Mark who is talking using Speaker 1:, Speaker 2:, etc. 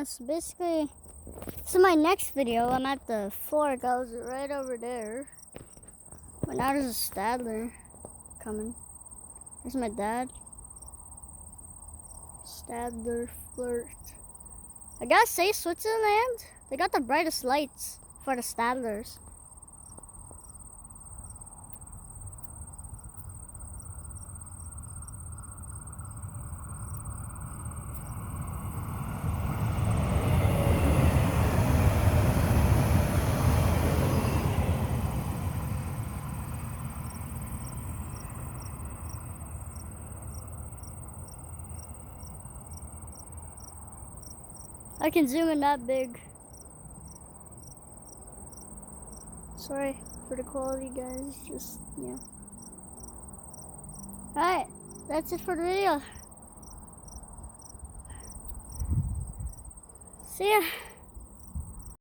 Speaker 1: so basically, this is my next video. I'm at the fork. I was right over there. But now there's a Stadler coming. There's my dad. Stadler flirt. I gotta say, Switzerland, they got the brightest lights for the Stadlers. I can zoom in that big. Sorry for the quality, guys. Just, yeah. Alright, that's it for the video. See ya.